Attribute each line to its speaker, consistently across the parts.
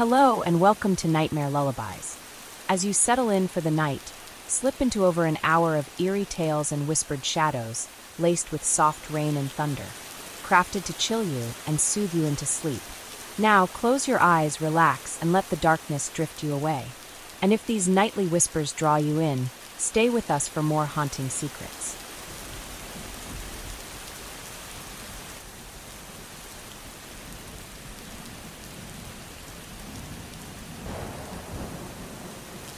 Speaker 1: Hello and welcome to Nightmare Lullabies. As you settle in for the night, slip into over an hour of eerie tales and whispered shadows, laced with soft rain and thunder, crafted to chill you and soothe you into sleep. Now close your eyes, relax, and let the darkness drift you away. And if these nightly whispers draw you in, stay with us for more haunting secrets.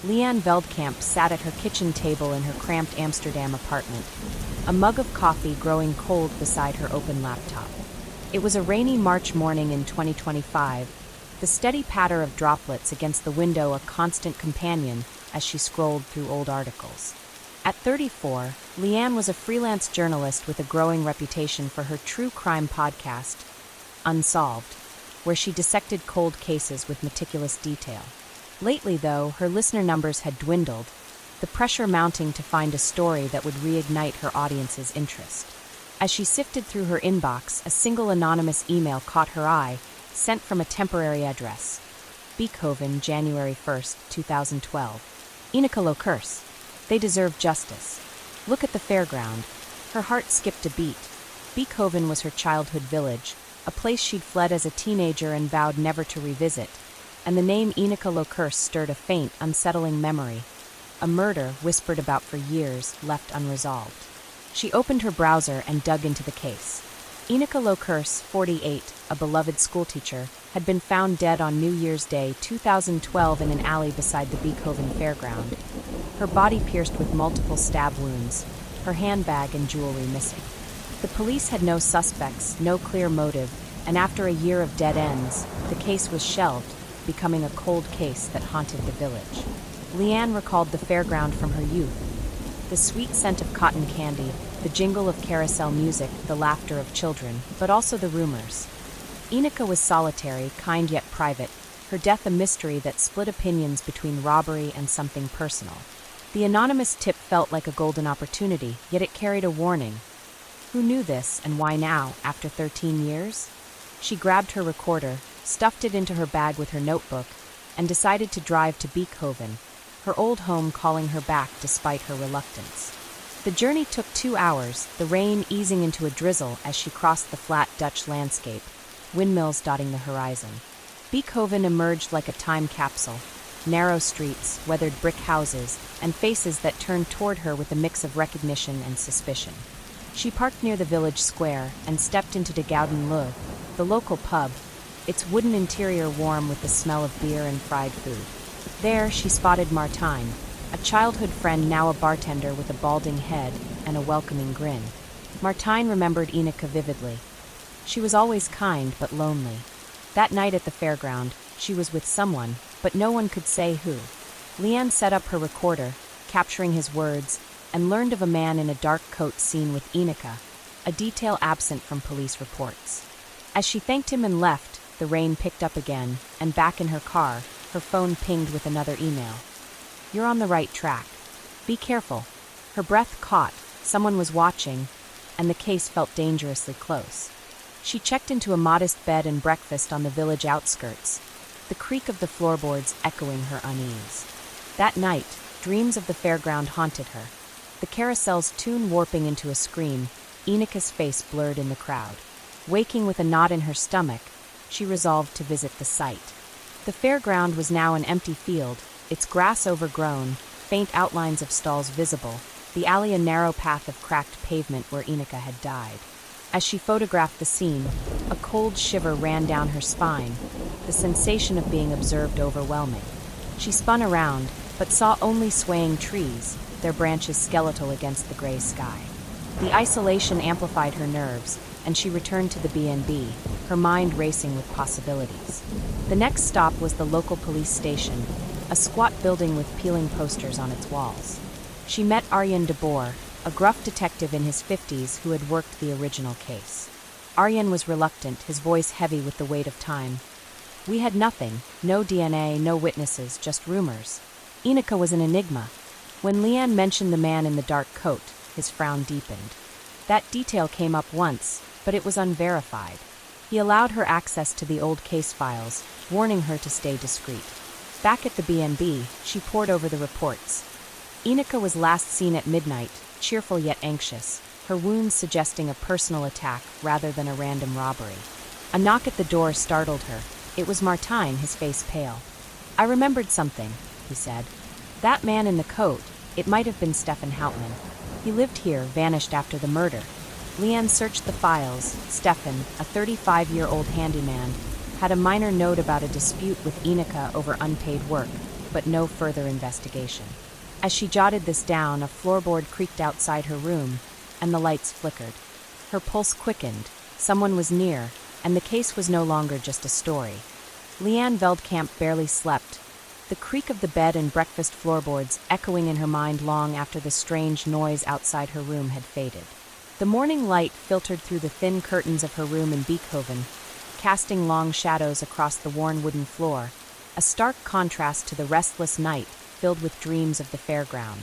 Speaker 1: Leanne Veldkamp sat at her kitchen table in her cramped Amsterdam apartment, a mug of coffee growing cold beside her open laptop. It was a rainy March morning in 2025, the steady patter of droplets against the window a constant companion as she scrolled through old articles. At 34, Leanne was a freelance journalist with a growing reputation for her true crime podcast, Unsolved, where she dissected cold cases with meticulous detail. Lately, though, her listener numbers had dwindled, the pressure mounting to find a story that would reignite her audience's interest. As she sifted through her inbox, a single anonymous email caught her eye, sent from a temporary address. Beekhoven, January 1st, 2012. Inika Lokurs. They deserve justice. Look at the Fairground. Her heart skipped a beat. Beekhoven was her childhood village, a place she'd fled as a teenager and vowed never to revisit. And the name Inika Lokurs stirred a faint, unsettling memory. A murder, whispered about for years, left unresolved. She opened her browser and dug into the case. Inika Lokurs, 48, a beloved schoolteacher, had been found dead on New Year's Day 2012 in an alley beside the Beekhoven Fairground. Her body pierced with multiple stab wounds, her handbag and jewelry missing. The police had no suspects, no clear motive, and after a year of dead ends, the case was shelved, becoming a cold case that haunted the village. Leanne recalled the fairground from her youth. The sweet scent of cotton candy, the jingle of carousel music, the laughter of children, but also the rumors. Inika was solitary, kind yet private, her death a mystery that split opinions between robbery and something personal. The anonymous tip felt like a golden opportunity, yet it carried a warning. Who knew this, and why now, after 13 years? She grabbed her recorder, stuffed it into her bag with her notebook, and decided to drive to Beekhoven, her old home calling her back despite her reluctance. The journey took 2 hours, the rain easing into a drizzle as she crossed the flat Dutch landscape, windmills dotting the horizon. Beekhoven emerged like a time capsule, narrow streets, weathered brick houses, and faces that turned toward her with a mix of recognition and suspicion. She parked near the village square and stepped into de Gouden Leu, the local pub, its wooden interior warm with the smell of beer and fried food. There she spotted Martijn, a childhood friend now a bartender with a balding head and a welcoming grin. Martijn remembered Inika vividly. She was always kind but lonely. That night at the fairground, she was with someone, but no one could say who. Leanne set up her recorder, capturing his words, and learned of a man in a dark coat seen with Inika, a detail absent from police reports. As she thanked him and left, the rain picked up again, and back in her car, her phone pinged with another email. You're on the right track. Be careful. Her breath caught, someone was watching, and the case felt dangerously close. She checked into a modest bed and breakfast on the village outskirts, the creak of the floorboards echoing her unease. That night, dreams of the fairground haunted her. The carousel's tune warping into a scream, Inika's face blurred in the crowd. Waking with a knot in her stomach, she resolved to visit the site. The fairground was now an empty field, its grass overgrown, faint outlines of stalls visible, the alley a narrow path of cracked pavement where Inika had died. As she photographed the scene, a cold shiver ran down her spine, the sensation of being observed overwhelming. She spun around, but saw only swaying trees, their branches skeletal against the gray sky. The isolation amplified her nerves, and she returned to the B&B, her mind racing with possibilities. The next stop was the local police station, a squat building with peeling posters on its walls. She met Arjen de Boer, a gruff detective in his 50s who had worked the original case. Arjen was reluctant, his voice heavy with the weight of time. We had nothing, no DNA, no witnesses, just rumors. Inika was an enigma. When Leanne mentioned the man in the dark coat, his frown deepened. That detail came up once, but it was unverified. He allowed her access to the old case files, warning her to stay discreet. Back at the B&B, she pored over the reports. Inika was last seen at midnight, cheerful yet anxious, her wounds suggesting a personal attack rather than a random robbery. A knock at the door startled her. It was Martijn, his face pale. "I remembered something," he said. "That man in the coat, it might have been Stefan Houtman. He lived here, vanished after the murder." Leanne searched the files. Stefan, a 35-year-old handyman, had a minor note about a dispute with Inika over unpaid work, but no further investigation. As she jotted this down, a floorboard creaked outside her room, and the lights flickered. Her pulse quickened. Someone was near, and the case was no longer just a story. Leanne Veldkamp barely slept, the creak of the bed and breakfast floorboards echoing in her mind long after the strange noise outside her room had faded. The morning light filtered through the thin curtains of her room in Beekhoven, casting long shadows across the worn wooden floor, a stark contrast to the restless night filled with dreams of the Fairground.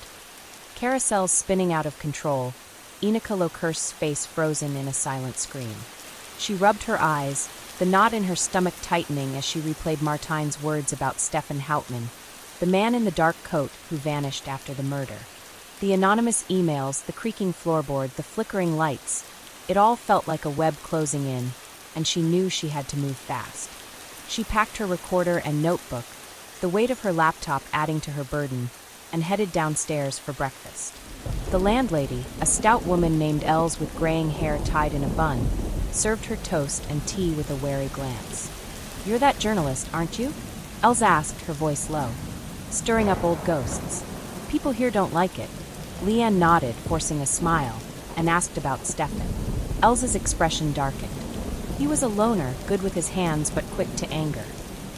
Speaker 1: Carousels spinning out of control, Inika Lokerst's face frozen in a silent scream. She rubbed her eyes, the knot in her stomach tightening as she replayed Martijn's words about Stefan Houtman, the man in the dark coat who vanished after the murder. The anonymous emails, the creaking floorboard, the flickering lights, it all felt like a web closing in, and she knew she had to move fast. She packed her recorder and notebook, the weight of her laptop adding to her burden, and headed downstairs for breakfast. The landlady, a stout woman named Els with graying hair tied in a bun, served her toast and tea with a wary glance. "You're that journalist, aren't you?" Els asked, her voice low. "Stirring up old ghosts. People here don't like it." Leanne nodded, forcing a smile, and asked about Stefan. Els's expression darkened. He was a loner, good with his hands but quick to anger.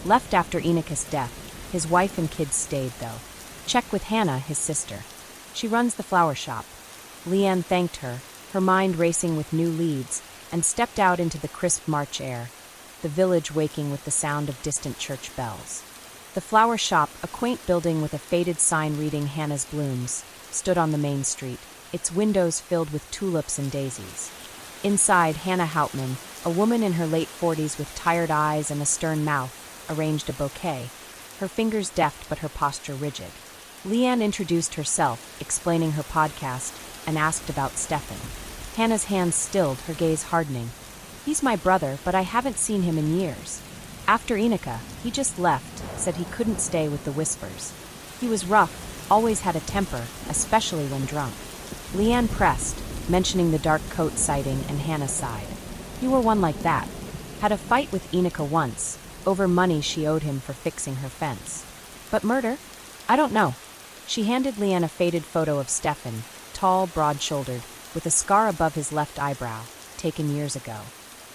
Speaker 1: Left after Inika's death, his wife and kids stayed, though. Check with Hannah, his sister. She runs the flower shop. Leanne thanked her, her mind racing with new leads, and stepped out into the crisp March air, the village waking with the sound of distant church bells. The flower shop, a quaint building with a faded sign reading Hannah's Blooms, stood on the main street, its windows filled with tulips and daisies. Inside, Hannah Houtman, a woman in her late 40s with tired eyes and a stern mouth, arranged a bouquet, her fingers deft but her posture rigid. Leanne introduced herself, explaining her podcast, and asked about Stefan. Hannah's hands stilled, her gaze hardening. "He's my brother, but I haven't seen him in years. After Inika, he just left, said he couldn't stay with the Whispers. He was rough, always had a temper, especially when drunk." Leanne pressed, mentioning the dark coat sighting, and Hannah sighed. "You were one like that. Had a fight with Inika once, over money she owed him for fixing her fence. But murder? I don't know." She handed Leanne a faded photo of Stefan, tall, broad-shouldered, with a scar above his left eyebrow, taken years ago.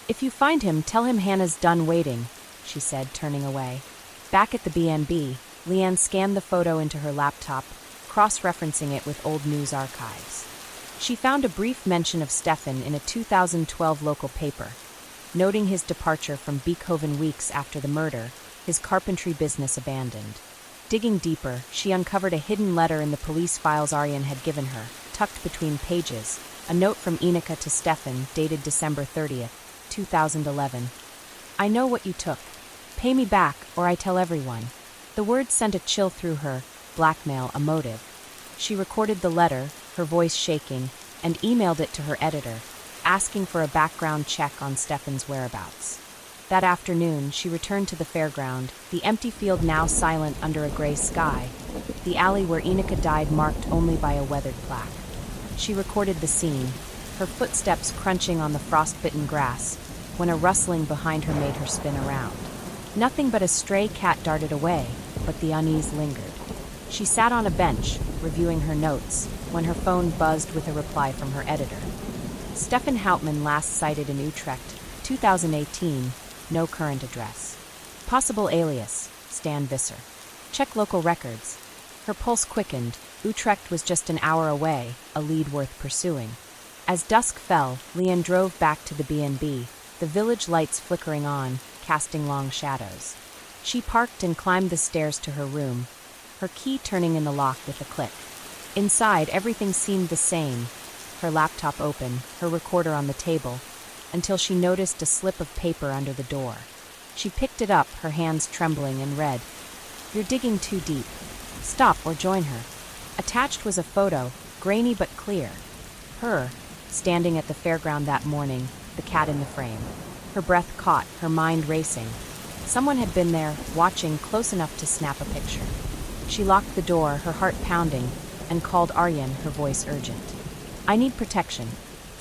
Speaker 1: "If you find him, tell him Hannah's done waiting," she said, turning away. Back at the B&B, Leanne scanned the photo into her laptop, cross-referencing it with old news archives. She found a brief mention of Stefan in a 2012 local paper, noting his departure from Beekhoven weeks after the murder, his carpentry business abandoned. Digging deeper, she uncovered a hidden letter in the police files Arjen had given her, tucked between pages, a note from Inika to Stefan, dated December 30th, 2011. "I know what you took. Pay me back, or I tell everyone." The words sent a chill through her. Blackmail, a motive. She recorded the letter, her voice shaking, and emailed it to her editor, asking for a background check on Stefan's whereabouts. That afternoon, she returned to the Fairground, the empty field now silent under a gray sky, the alley where Inika died marked only by a weathered plaque. She recorded the scene, her footsteps crunching on the frost-bitten grass, when a rustling behind her made her spin around. Nothing but a stray cat darted away, but the unease lingered. She sat on a bench, reviewing her notes, when her phone buzzed with a reply from her editor. Stefan Houtman last sighted in Utrecht, 2018, no current address. Possible alias, Stan Visser. Check local records. Her pulse quickened. Utrecht was just an hour away, a lead worth pursuing. As dusk fell, Leanne drove back to the B&B, the village lights flickering on, casting long shadows. She parked and climbed the stairs to her room, her key turning in the lock with a click. Inside, everything seemed the same. Her laptop open, her recorder on the table, until she noticed a slip of paper under the door. She picked it up, her hands trembling, and read, "You're digging too deep. Stop or join her." Attached was a photo, grainy but clear. Her, standing at the fairground that morning, the cat in the frame. Her breath caught, her mind racing. Someone had been there, watching close enough to snap a picture. She locked the door, her heart pounding, and called Arjen, her voice urgent. "I need protection.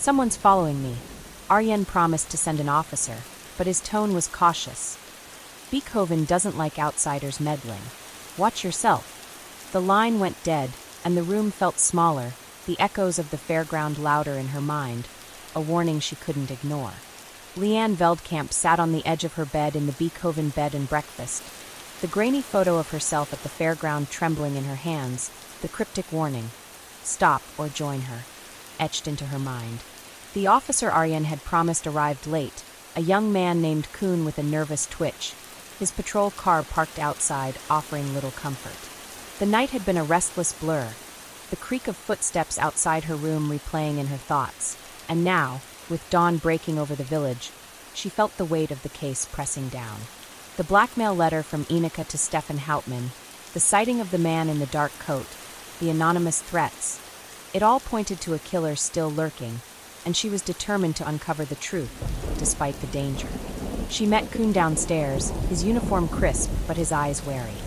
Speaker 1: Someone's following me." Arjen promised to send an officer, but his tone was cautious. "Beekhoven doesn't like outsiders meddling. Watch yourself." The line went dead, and the room felt smaller, the echoes of the fairground louder in her mind, a warning she couldn't ignore. Livia Veldkamp sat on the edge of her bed in the Beekhoven bed and breakfast, the grainy photo of herself at the fairground trembling in her hands, the cryptic warning, "Stop or join her," etched into her mind. The officer Arjen had promised arrived late, a young man named Koen with a nervous twitch, his patrol car parked outside, offering little comfort. The night had been a restless blur, the creak of footsteps outside her room replaying in her thoughts, and now, with dawn breaking over the village, she felt the weight of the case pressing down. The blackmail letter from Ineke to Stefan Houtman, the sighting of the man in the dark coat, the anonymous threats, it all pointed to a killer still lurking, and she was determined to uncover the truth, despite the danger. She met Koen downstairs, his uniform crisp but his eyes wary.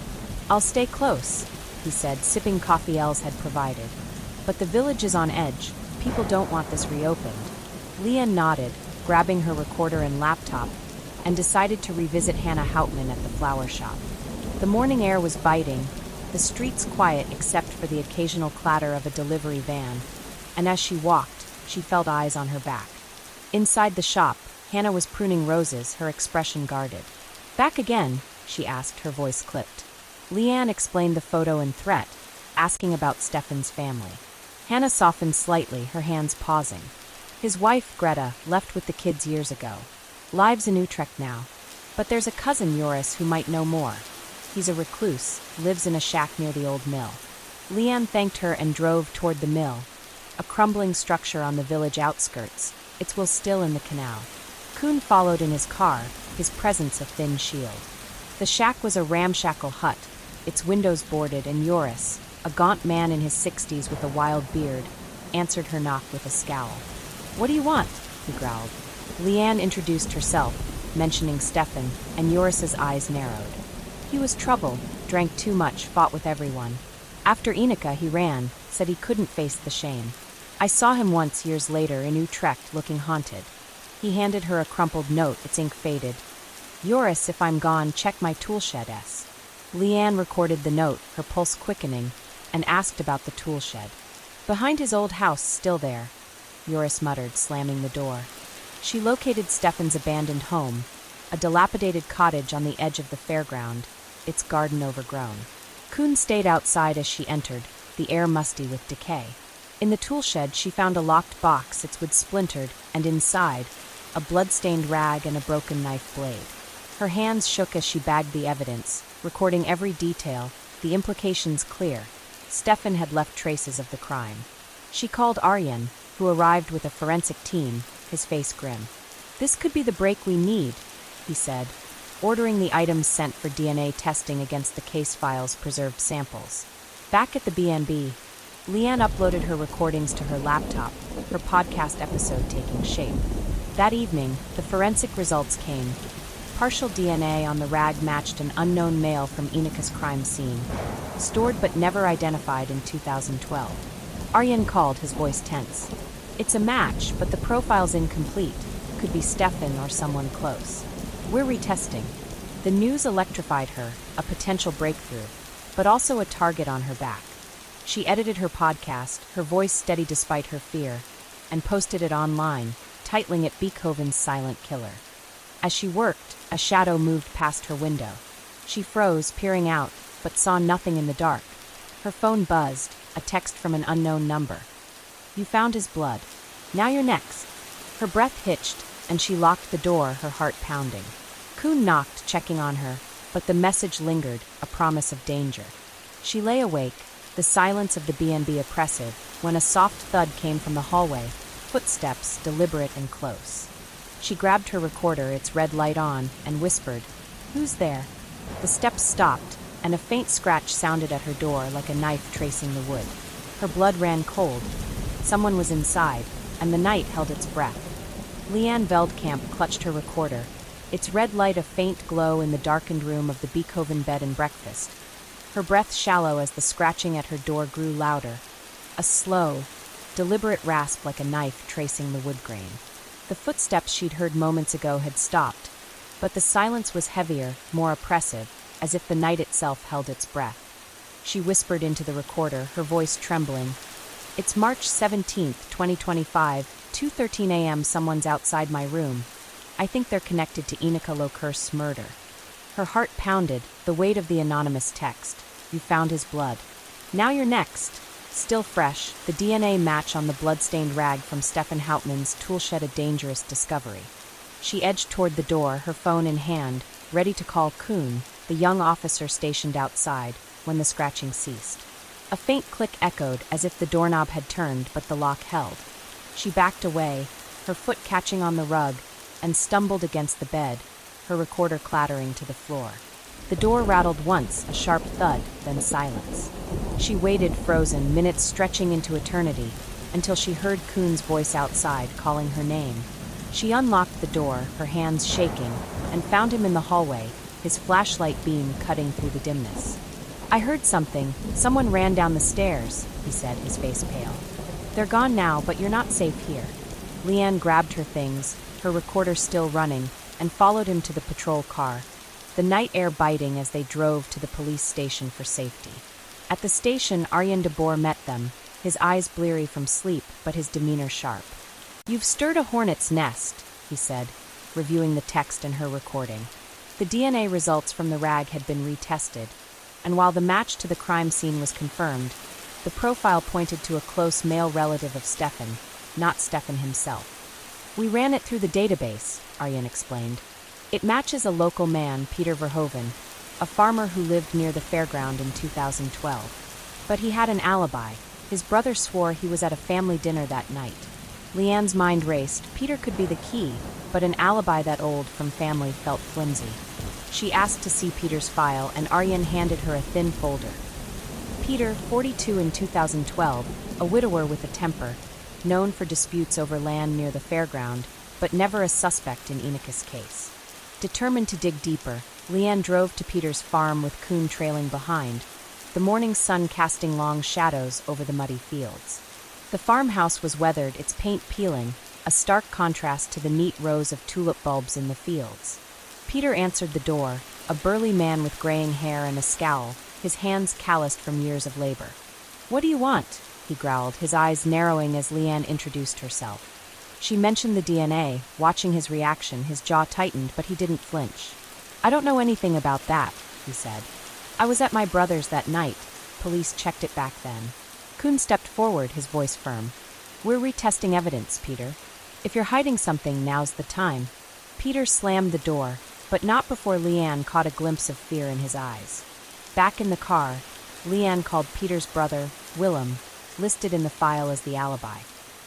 Speaker 1: "I'll stay close," he said, sipping coffee Els had provided. "But the village is on edge. People don't want this reopened." Livia nodded, grabbing her recorder and laptop, and decided to revisit Hannah Houtman at the flower shop. The morning air was biting, the streets quiet except for the occasional clatter of a delivery van, and as she walked, she felt eyes on her back. Inside the shop, Hannah was pruning roses, her expression guarded. "Back again?" she asked, her voice clipped. Livia explained the photo and threat, asking about Stefan's family. Hannah softened slightly, her hands pausing. "His wife, Greta, left with the kids years ago. Lives in Utrecht now. But there's a cousin, Joris, who might know more. He's a recluse, lives in a shack near the old mill." Livia thanked her and drove toward the mill, a crumbling structure on the village outskirts, its wheel still in the canal. Koen followed in his car, his presence a thin shield. The shack was a ramshackle hut, its windows boarded, and Joris, a gaunt man in his 60s with a wild beard, answered her knock with a scowl. "What do you want?" he growled. Livia introduced herself, mentioning Stefan, and Joris's eyes narrowed. He was trouble, drank too much, fought with everyone. After Ineke, he ran, said he couldn't face the shame. "I saw him once years later in Utrecht looking haunted." He handed her a crumpled note, its ink faded. "Joris, if I'm gone, check my toolshed s." Livia recorded the note, her pulse quickening, and asked about the toolshed. "Behind his old house, still there," Joris muttered, slamming the door. She located Stefan's abandoned home, a dilapidated cottage on the edge of the fairground, its garden overgrown. Koen stayed outside as she entered, the air musty with decay. In the toolshed, she found a locked box, its wood splintered, and inside, a blood-stained rag and a broken knife blade. Her hands shook as she bagged the evidence, recording every detail, the implications clear. Stefan had left traces of the crime. She called Arjen, who arrived with a forensic team, his face grim. "This could be the break we need," he said, ordering the items sent for DNA testing against the case file's preserved samples. Back at the B&B, Livia uploaded her recordings to her laptop, her podcast episode taking shape. That evening, the forensic results came. Partial DNA on the rag matched an unknown male from Ineke's crime scene, stored but never identified in 2012. Arjen called, his voice tense. "It's a match, but the profile's incomplete. Could be Stefan or someone close. We're retesting." The news electrified her, a potential breakthrough, but also a target on her back. She edited her podcast, her voice steady despite her fear, and posted it online, titling it Beekhoven's Silent Killer. As she worked, a shadow moved past her window. She froze, peering out, but saw nothing in the dark. Her phone buzzed, a text from an unknown number. "You found his blood. Now you're next." Her breath hitched, and she locked the door, her heart pounding. Koen knocked, checking on her, but the message lingered, a promise of danger. She lay awake, the silence of the B&B oppressive, when a soft thud came from the hallway, footsteps deliberate and close. She grabbed her recorder, its red light on, and whispered, "Who's there?" The steps stopped, and a faint scratch sounded at her door like a knife tracing the wood. Her blood ran cold. Someone was inside, and the night held its breath. Leanne Veldkamp clutched her recorder, its red light a faint glow in the darkened room of the Beekhoven bed and breakfast. Her breath shallow as the scratching at her door grew louder, a slow, deliberate rasp like a knife tracing the wood grain. The footsteps she'd heard moments ago had stopped, but the silence was heavier, more oppressive, as if the night itself held its breath. She whispered into the recorder, her voice trembling, "It's March 17th, 2025, 2:13 a.m. Someone's outside my room. I think they're connected to Inika Lokurst's murder." Her heart pounded, the weight of the anonymous text. "You found his blood. Now you're next." Still fresh, the DNA match on the blood-stained rag from Stefan Hauptmann's toolshed a dangerous discovery. She edged toward the door, her phone in hand, ready to call Kuhn, the young officer stationed outside, when the scratching ceased. A faint click echoed, as if the doorknob had turned, but the lock held. She backed away, her foot catching on the rug, and stumbled against the bed, her recorder clattering to the floor. The door rattled once, a sharp thud, then silence. She waited frozen, minutes stretching into eternity, until she heard Kuhn's voice outside, calling her name. She unlocked the door, her hands shaking, and found him in the hallway, his flashlight beam cutting through the dimness. "I heard something. Someone ran down the stairs," he said, his face pale. "They're gone now, but you're not safe here." Leanne grabbed her things, her recorder still running, and followed him to the patrol car, the night air biting as they drove to the police station for safety. At the station, Arjen de Boer met them, his eyes bleary from sleep, but his demeanor sharp. "You've stirred a hornet's nest," he said, reviewing the text in her recording. The DNA results from the rag had been retested, and while the match to the crime scene was confirmed, the profile pointed to a close male relative of Stefan, not Stefan himself. "We ran it through the database," Arjen explained. "It matches a local man, Peter Verhoeven, a farmer who lived near the Fairground in 2012. But he had an alibi. His brother swore he was at a family dinner that night." Leanne's mind raced. Peter could be the key, but an alibi that old from family felt flimsy. She asked to see Peter's file, and Arjen handed her a thin folder. Peter, 42 in 2012, a widower with a temper, known for disputes over land near the Fairground, but never a suspect in Inika's case. Determined to dig deeper, Leanne drove to Peter's farm with Kuhn trailing behind, the morning sun casting long shadows over the muddy fields. The farmhouse was weathered, its paint peeling, a stark contrast to the neat rows of tulip bulbs in the fields. Peter answered the door, a burly man with graying hair and a scowl, his hands calloused from years of labor. "What do you want?" he growled, his eyes narrowing as Leanne introduced herself. She mentioned the DNA. Watching his reaction, his jaw tightened, but he didn't flinch. "I don't know anything about that," he said. "I was at my brother's that night. Police checked it back then." Kuhn stepped forward, his voice firm. "We're retesting evidence, Peter. If you're hiding something, now's the time." Peter slammed the door, but not before Leanne caught a glimpse of fear in his eyes. Back in the car, Leanne called Peter's brother, Willem, listed in the file as the alibi.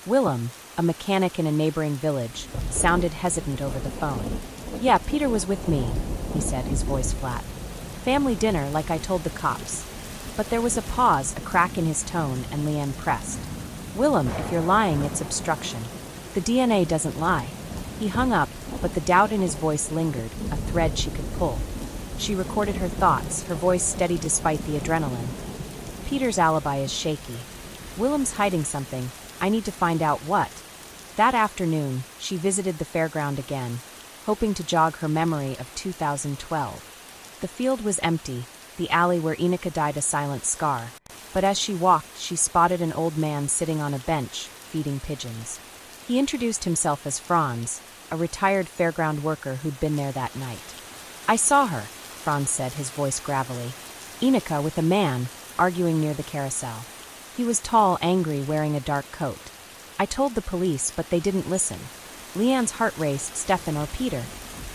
Speaker 1: Willem, a mechanic in a neighboring village, sounded hesitant over the phone. "Yeah, Peter was with me," he said, his voice flat. "Family dinner, like I told the cops." But there was a pause, a crack in his tone, and Leanne pressed. "Willem, if you're lying, it's obstruction. The DNA doesn't lie." He hung up, but the doubt in his voice lingered, a thread she could pull. She recorded her thoughts, her voice steady despite the adrenaline. "Peter's alibi is shaky. Willem's hiding something. I need to find out what." That afternoon, she visited the fairground again, hoping to jog her memory of 2012. The field was empty, the alley where Inika died a silent scar, but as she walked, she spotted an old man sitting on a bench, feeding pigeons. He introduced himself as Franz, a retired fairground worker who'd been there that night. "I saw her," Franz said, his voice gravelly. "Inika with a man, arguing near the carousel. He was tall, angry, wearing a dark coat. I told the police, but they didn't listen." Leanne's heart raced. Stefan or Peter?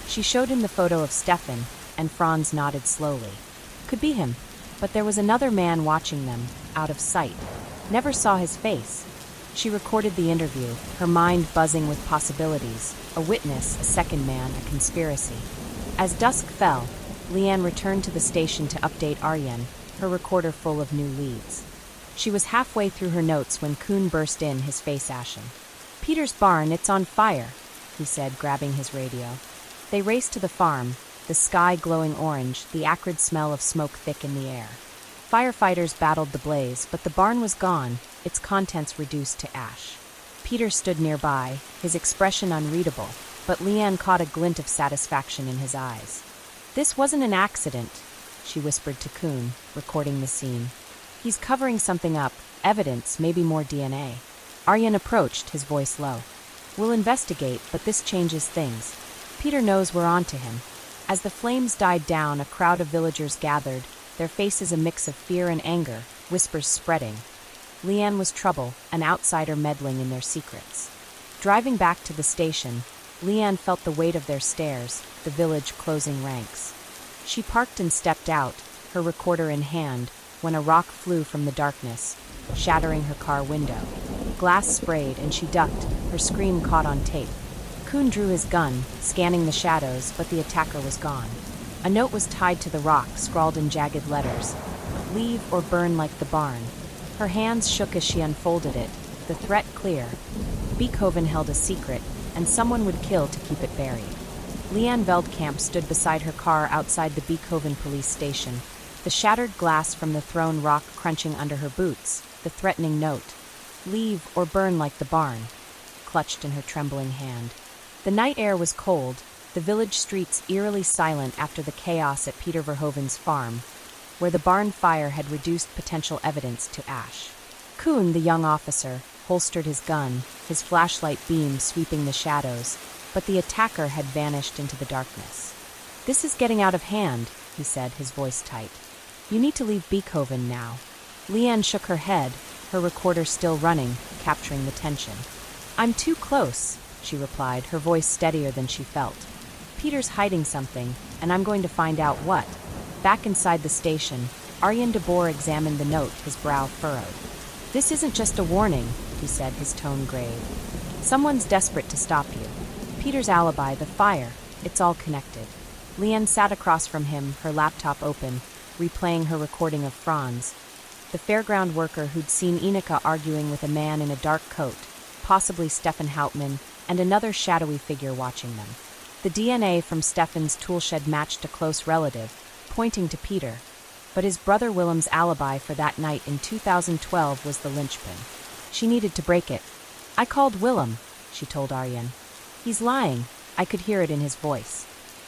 Speaker 1: She showed him the photo of Stefan, and Franz nodded slowly. Could be him, but there was another man watching them, out of sight. Never saw his face. She recorded the interview, her mind buzzing with possibilities: a witness, a second man, a conspiracy. As dusk fell, Leanne returned to the station to update Arjen, her recorder full of new leads. She was halfway through her notes when Kuhn burst in, his face ashen. "Peter's barn, it's on fire," he said, grabbing his radio. They raced to the farm, the sky glowing orange, the acrid smell of smoke thick in the air. Firefighters battled the blaze, but the barn was gone, its contents reduced to ash. Peter stood nearby, his expression unreadable, but Leanne caught a glint of satisfaction in his eyes. "This wasn't an accident," she whispered to Kuhn, recording the scene. "He's covering something up, evidence, maybe more DNA." Arjen approached, his voice low. "We'll investigate, but this changes things. Peter knows we're on to him." As the flames died down, a crowd of villagers gathered, their faces a mix of fear and anger, whispers spreading. Leanne was trouble, an outsider meddling in their secrets. Driving back to the station, Leanne felt the weight of their stares, the village closing ranks. She parked and stepped out, her recorder in hand, when a rock flew from the darkness, shattering her car window. Glass sprayed and she ducked, her scream caught on tape. Kuhn drew his gun, scanning the shadows, but the attacker was gone. A note was tied to the rock, scrawled in jagged letters: "Leave or burn like the barn." Her hands shook as she unfolded it, the threat clear. Beekhoven held a secret, and someone would kill to keep it buried. Leanne Veldkamp stood beside her car outside the Beekhoven police station, the shattered glass from the thrown rock crunching under her boots, the threatening note, "Leave or burn like the barn," clutched in her trembling hand. The night air was cold, the village streets eerily silent after the chaos at Peter Verhoeven's farm, where the barn fire had reduced potential evidence to ash. Kuhn, the young officer, holstered his gun, his flashlight beam sweeping the shadows, but the attacker had vanished into the darkness. "This is getting out of hand," he said, his voice tight. "You need to leave Beekhoven now." Leanne shook her head, her recorder still running, capturing the tension. "I'm too close," she replied, her voice steadier than she felt. "Peter's hiding something, and I'm going to find out what." Back inside the station, Arjen de Boer examined the note, his brow furrowed. "This isn't just a warning," he said, his tone grave. "Someone's desperate to stop you. Peter's alibi, the fire, it's all connected." Leanne sat across from him, her laptop open, replaying her recording of Franz, the fairground worker who'd seen Inika arguing with a man in a dark coat, possibly Stefan Hauptmann, and another shadowy figure watching them. The DNA from Stefan's toolshed matched a close relative, pointing to Peter, but his brother Willem's alibi for that night in 2012 was the linchpin. She needed to break it. "I called Willem," she told Arjen. "He's lying," I could hear it in his voice.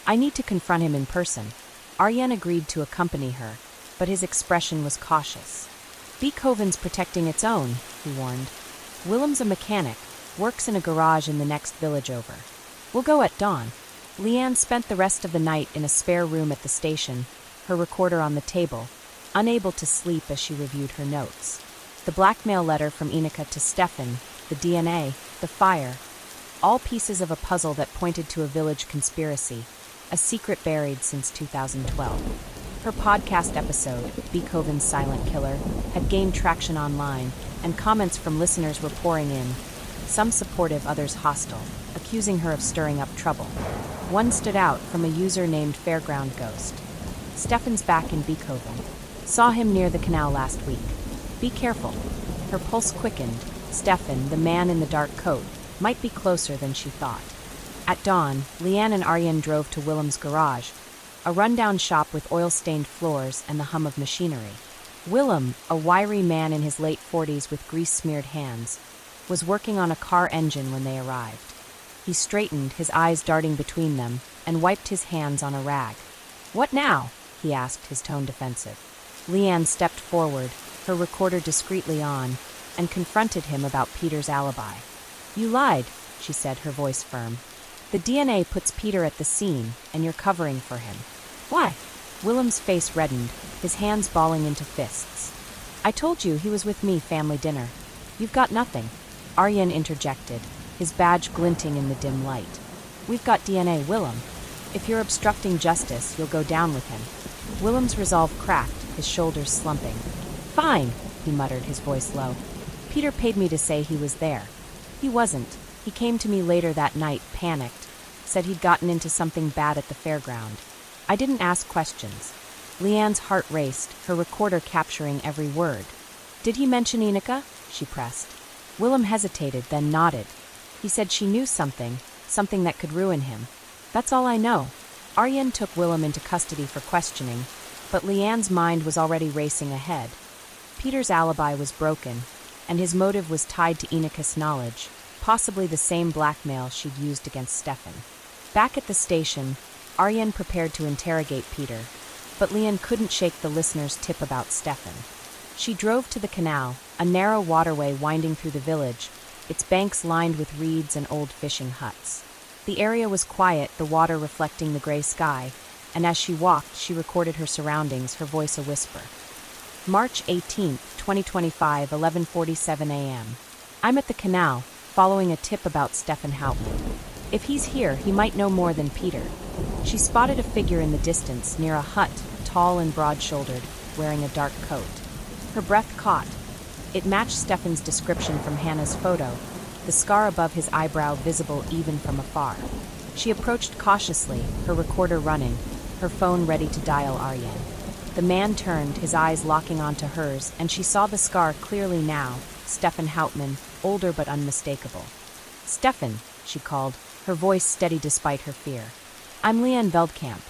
Speaker 1: "I need to confront him in person." Arjen agreed to accompany her, but his expression was cautious. "Beekhoven's protecting its own," he warned. "Willem's a mechanic, works in a garage in the next village over. We'll go at dawn." Leanne spent the rest of the night in a spare room at the station, her recorder on the table, unable to sleep as she reviewed her notes. The blackmail letter from Inika to Stefan, the DNA, the fire, all pieces of a puzzle that pointed to a village conspiracy, a secret buried since 2012. Her podcast episode, Beekhoven's Silent Killer, had gained traction online, and comments from listeners were pouring in, some supportive, others hostile, accusing her of stirring up trouble. One stood out from a user named Fairground Ghost. "Stefan's back in Beekhoven. Saw him near the canal last week. Be careful." Her pulse quickened. Stefan, the man in the dark coat, might be closer than she thought. At dawn, Leanne and Arjen drove to Willem's garage, a rundown shop with oil-stained floors and the hum of machinery. Willem, a wiry man in his late 40s with grease-smeared hands, was working on a car engine when they arrived. He straightened, his eyes darting between them, and wiped his hands on a rag. "What now?" he asked, his tone defensive. Leanne stepped forward, her recorder discreetly on, and confronted him about Peter's alibi. "You lied," she said, her voice firm. "The DNA puts Peter at the scene, and you're covering for him." "Why?" Willem's face reddened, his hands balling into fists. "I told you he was with me, family dinner. You've got nothing." Arjen interjected, his badge glinting in the dim light. "We've got DNA, Willem. If you're obstructing justice, you'll go down with him." Willem's resolve cracked, his shoulders slumping. "Fine," he muttered, his voice low. Peter paid me to say he was there. He wasn't. He came to me later that night, panicked, said he'd gotten into something bad at the fairground. I didn't ask questions. Leanne's heart raced, her recorder capturing every word. Did he mention Inika? She pressed. Willem hesitated, then nodded. He said she knew something that could ruin him. That's all I know. Arjen took Willem into custody for questioning, but Leanne's mind was already racing ahead. Peter's alibi was broken, and his motive was tied to Inika's knowledge, possibly the same blackmail she'd used against Stefan. Back at the station, Arjen prepared to interrogate Peter, but Leanne couldn't shake the listener's tip about Stefan. She drove to the canal, a narrow waterway winding through the village, its banks lined with reeds and old fishing huts. The area was quiet, the water reflecting the gray sky, and as she walked, she recorded her surroundings, her voice a whisper. March 18, 2025, 11:47 a.m. I'm at the canal, following a tip about Stefan Houtman. If he's here, he might know more than Peter. She spotted a figure in the distance, near a hut, tall and broad-shouldered, wearing a dark coat. Her breath caught. It matched Stefan's description from Hannah's photo, the scar above his eyebrow visible even from afar. She approached cautiously, her recorder running, her phone ready to dial Arjen. The man turned, his eyes locking onto hers, and she saw the scar clearly now, Stefan Houtman, older but unmistakable. Stefan, she called, her voice steady despite her fear. I'm Leanne Veldkamp.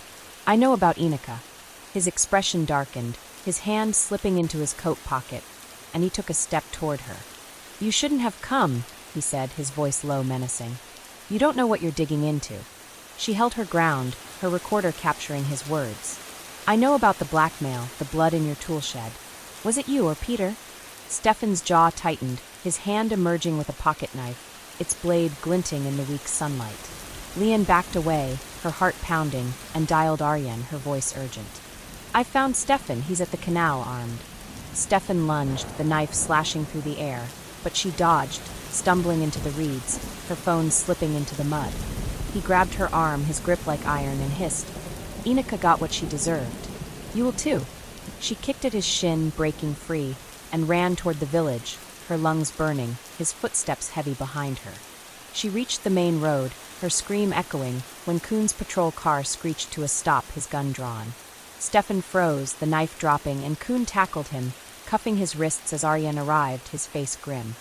Speaker 1: I know about Inika. His expression darkened, his hand slipping into his coat pocket, and he took a step toward her. You shouldn't have come, he said, his voice low, menacing. You don't know what you're digging into. She held her ground, her recorder capturing his words. I know about the blackmail, the blood in your tool shed. Was it you or Peter? Stefan's jaw tightened, his hand emerging with a pocket knife, its blade glinting in the weak sunlight. Leanne backed away, her heart pounding, and dialed Arjen, her voice urgent. I found Stefan, he's at the canal, armed. Stefan lunged, the knife slashing through the air, but she dodged, stumbling into the reeds, her phone slipping into the mud. He grabbed her arm, his grip like iron, and hissed. Inika got what she deserved. You will too. She kicked at his shin, breaking free, and ran toward the village, her lungs burning, his footsteps heavy behind her. She reached the main road, her scream echoing, when Kuhn's patrol car screeched to a stop, his gun drawn. Stefan froze, the knife dropping, and Kuhn tackled him, cuffing his wrists as Arjen arrived, his face grim.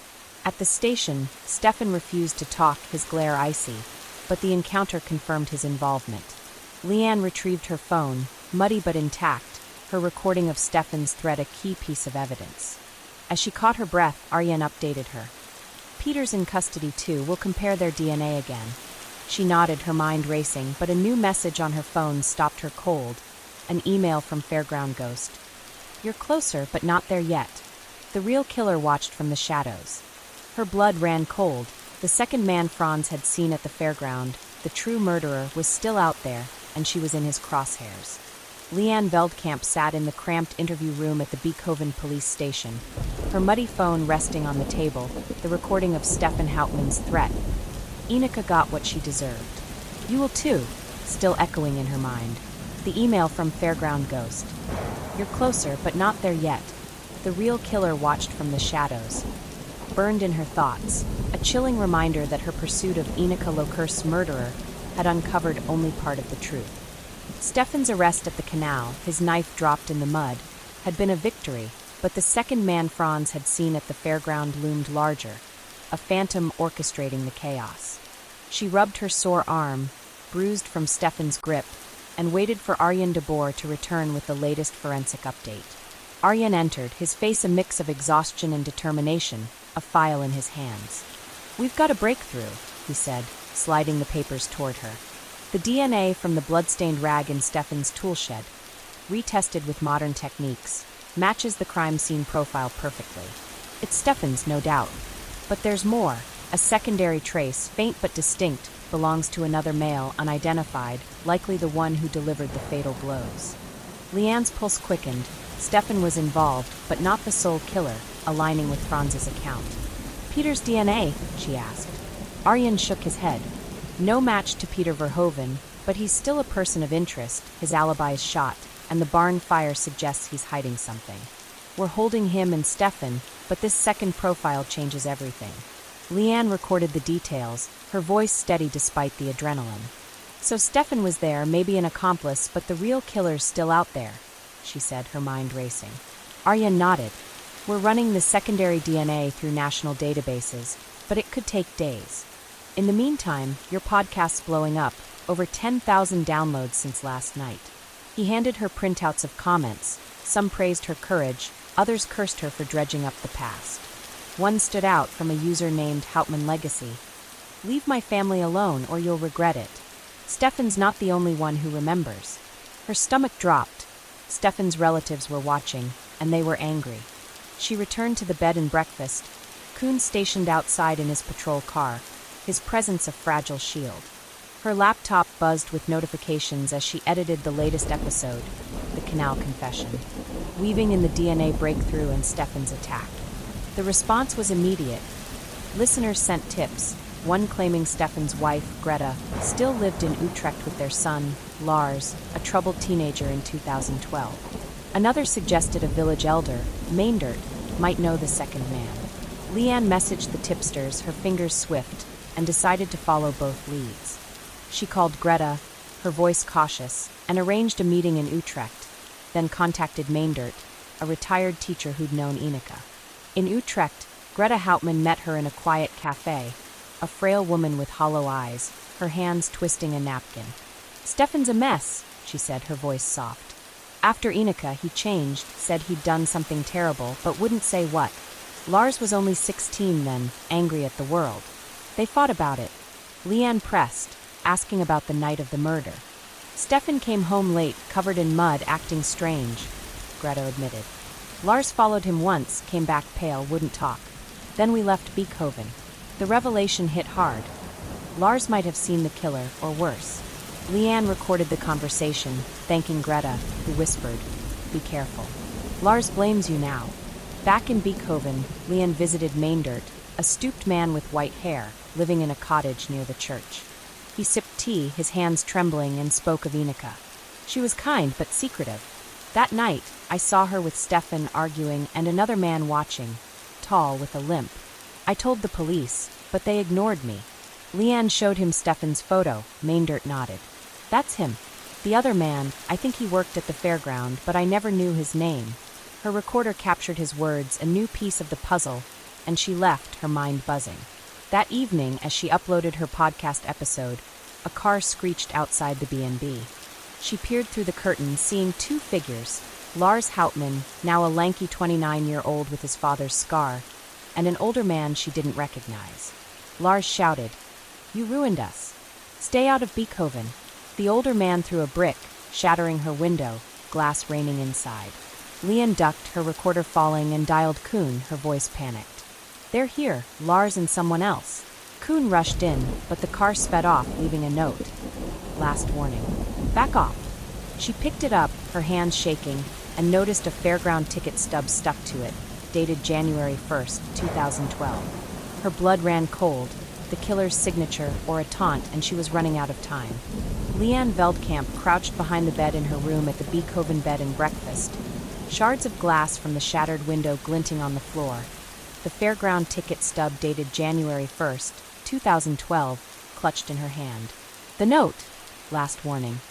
Speaker 1: At the station, Stefan refused to talk, his glare icy, but the encounter confirmed his involvement. Leanne retrieved her phone, muddy but intact, her recording of Stefan's threat a key piece of evidence. As she caught her breath, Arjen updated her. Peter's in custody too, we'll compare their DNA again. She nodded, her mind racing, but a new message on her phone stopped her cold, an email from Fairground Ghost. You're closer, but not there yet. The real killer watched from the shadows. Her blood ran cold. The second man Franz had seen at the fairground, the true murderer, was still out there, and she was in his crosshairs. Leanne Veldkamp sat in the cramped interview room at the Beekhoven police station, her muddy phone resting on the table, the recording of Stefan Houtman's threat. Inika got what she deserved. You will too, still echoing in her mind. The email from Fairground Ghost. You're closer, but not there yet. The real killer watched from the shadows. Burned in her thoughts, a chilling reminder that her pursuit of Inika Loker's murderer had uncovered only part of the truth. Stefan's arrest at the canal, his knife dropped in the mud, had been a victory, but the second man Franz had seen at the fairground loomed larger, a phantom orchestrating the chaos. She rubbed her sore arm, bruised from Stefan's grip, and waited for Arjen de Boer to return with the latest forensic update. Arjen entered, his face a mix of exhaustion and determination, a file in his hands. We've got a breakthrough, he said, sliding the papers toward her. The DNA from the blood-stained rag in Stefan's tool shed, retested with modern techniques, matches the crime scene profile perfectly. It's Stefan's, no doubt. But there's more. A secondary trace, faint but distinct, belongs to another male, unidentified, likely the one who delivered the fatal blows. Leanne's pulse quickened. Stefan was involved, but not the sole killer, aligning with Franz's account. Peter's DNA? She asked. Arjen shook his head. No match to Peter Verhoeven, but he's still a person of interest, his alibi is shot, and the barn fire suggests he's hiding something. We're holding him and Stefan, but this second profile changes everything. Leanne recorded the details, her voice steady despite the adrenaline. So Stefan was there, maybe an accomplice, but the real killer's still out there, she said, her mind racing. Arya nodded. We're running the secondary DNA through national databases, but it could take days. In the meantime, your podcast's blowing up, over 10,000 downloads since last night. He handed her printouts of comments. Some praised her courage, others cursed her for dredging up the past. One stood out from a user named Hauptmann Legacy. Leave my family alone or you'll regret it. Stefan's not the only one who remembers. Her stomach dropped. Stefan's relatives were watching, and they were angry. She returned to the bed and breakfast. Kuhn stationed outside in his patrol car, his presence a fragile shield. Her laptop buzzed with notifications as she edited the latest episode, The Canal Confession, weaving in the DNA breakthrough and Stefan's attack. The response was immediate. Listeners sent tips, one claiming Stefan's wife, Greta, still lived in Utrecht with their son, Lars, a troubled teenager in 2012. Another suggested a village elder, Meindert, might know the second man. Leanne messaged the tipsters, her fingers swift, and decided to follow both leads. She called Greta, her voice cautious, and arranged a meeting in Utrecht, then contacted Meindert, a retired teacher who'd known Ineke. In Utrecht, Greta Hauptmann met her in a quiet cafe, a frail woman with hollow eyes, her hands twisting a napkin. Stefan's a mess, she said, her voice soft. After Ineke, he changed, said he'd done something terrible, but wouldn't say what. Lars was only 16 then, angry at the world. They fought about it. Leanne pressed, asking about the night of the murder. Stefan came home late, covered in mud, acting strange, Greta admitted. Lars followed him once, came back pale, wouldn't talk. Then we left Beekhoven. The revelation hit hard. Lars might have seen the killer, or worse. Leanne recorded the conversation, thanking Greta, who whispered, "Be careful. Lars blames you now." Back in Beekhoven, Leanne visited Meindert, a stooped man with white hair, living in a cottage near the church. He sipped tea, his hands trembling, and spoke of Ineke. She was kind but secretive. That night, I saw her with Stefan arguing and another man watching, tall with a limp. I told the police, but they ignored me. Leanne showed him Stefan's photo. Meindert nodded. That's him. The other man, I think he worked at the Fairground, but I never knew his name. Her recorder captured his words, a new piece of the puzzle, and she left, her mind buzzing. That evening, as she uploaded her podcast episode, a car screeched outside the B&B. She peered through the curtain, seeing two figures, Lars Hauptmann, now a lanky 29-year-old with his father's scar, and an older man she didn't recognize. Lars shouted, "You ruined us. Stay out of Beekhoven." The older man threw a brick, shattering her window, glass raining inside. Leanne ducked, her recorder falling, and dialed Kuhn, her voice panicked. "They're here, Lars and someone else." Kuhn rushed in, but the car sped off, leaving a note. Last warning. Back off. She picked it up, her hands shaking, and noticed a Fairground ticket stub stuck to it, dated January 1st, 2012. Her blood ran cold, the killer's signature or a taunt, and she was running out of time. Leanne Veldkamp crouched behind the bed in her room at the Beekhoven bed and breakfast, shards of glass from the shattered window glinting on the floor. The Fairground ticket stub dated January 1st, 2012, clutched in her hand. The note, last warning.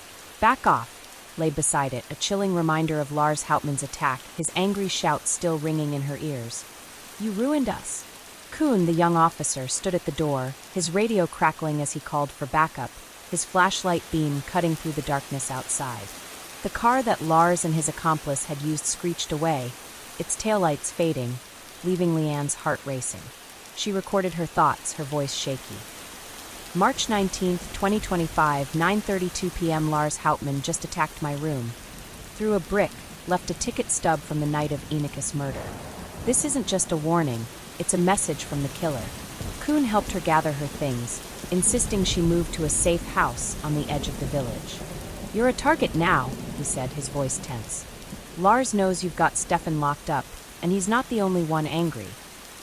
Speaker 1: Back off, lay beside it, a chilling reminder of Lars Hauptmann's attack, his angry shout still ringing in her ears. "You ruined us." Kuhn, the young officer, stood at the door, his radio crackling as he called for backup, his flashlight beam cutting through the darkness outside. The car that Lars and his accomplice had used screeched away, its taillights fading, leaving Leanne's heart racing. She recorded her thoughts, her voice shaky. March 19, 2025, 9:32 p.m. Lars Hauptmann just attacked my room. Threw a brick, left a ticket stub from the night of Ineke's murder. This isn't just a warning, it's a message from the killer. Kuhn helped her gather her things, insisting she move to a safe house on the edge of the village. "You're a target now," he said, his voice tense. "Lars knows you've got Stefan locked up, and he's not the only one angry."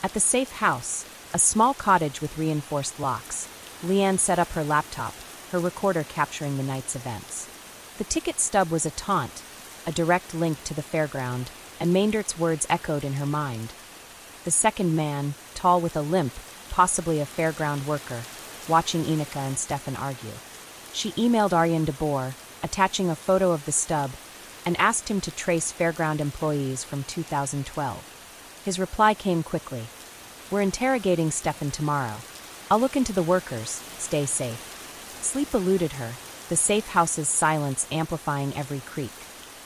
Speaker 1: At the safe house, a small cottage with reinforced locks, Leanne set up her laptop, her recorder capturing the night's events. The ticket stub was a taunt, a direct link to the Fairground, and Maindert's words echoed in her mind. The second man, tall with a limp, possibly a Fairground worker, watching Inika and Stefan argue. She emailed Arjen de Boer, attaching a photo of the stub, and asked him to trace Fairground employees from 2012. His reply came quickly. "We're interrogating Stefan tomorrow. I'll look into the workers. Stay safe." Sleep eluded her, the safe house's silence amplifying every creak.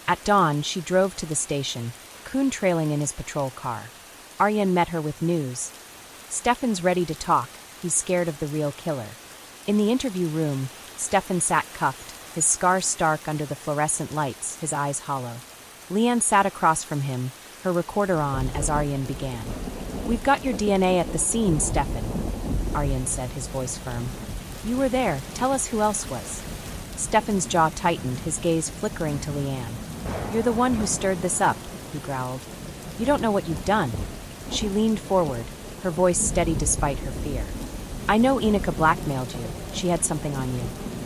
Speaker 1: At dawn, she drove to the station, Koen trailing in his patrol car. Arjen met her with news. "Stefan's ready to talk. He's scared of the real killer." In the interview room, Stefan sat cuffed, his scars stark under the fluorescent lights, his eyes hollow. Leanne sat across from him, her recorder on as Arjen began. "We've got your DNA at the scene, Stefan," Arjen said, his voice firm. "You were there. Tell us who else was." Stefan's jaw tightened, his gaze flickering to Leanne. "You're the one who stirred this up," he growled. "You don't know what you've done." She leaned forward, her voice steady despite her fear. "I know Inika blackmailed you. She had something on you."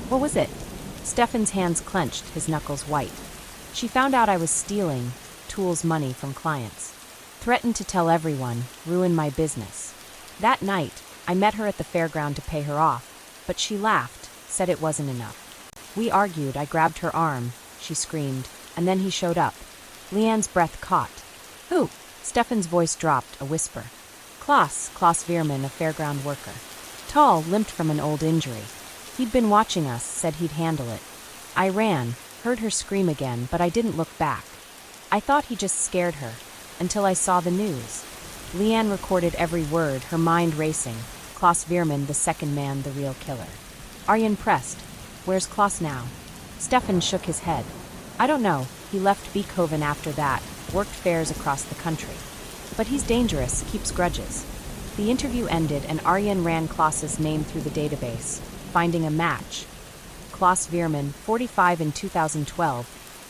Speaker 1: "What was it?" Stefan's hands clenched, his knuckles white. "She found out I was stealing tools money from clients. Threatened to tell everyone, ruin my business. That night, I met her at the fairground to pay her off, but she laughed, said it wasn't enough. We argued, I grabbed her arm," she screamed, and then he showed up. Leanne's breath caught. "Who?" Stefan's voice dropped, a whisper. Klaus Veerman, a fairground worker. Tall, limped from an old injury. He'd been watching us, said he'd handle it. I ran, heard her scream again, but I didn't look back. I thought he just scared her, until I saw the news. Leanne recorded every word, her mind racing. Klaus Veerman, the second man, the real killer. Arjen pressed. "Where's Klaus now?" Stefan shook his head. "I don't know. He left Beekhoven after that, worked fairs across the country. But he's dangerous, keeps grudges." The interview ended and Arjen ran Klaus's name through the database, finding a match. Klaus Veerman, 45 in 2012,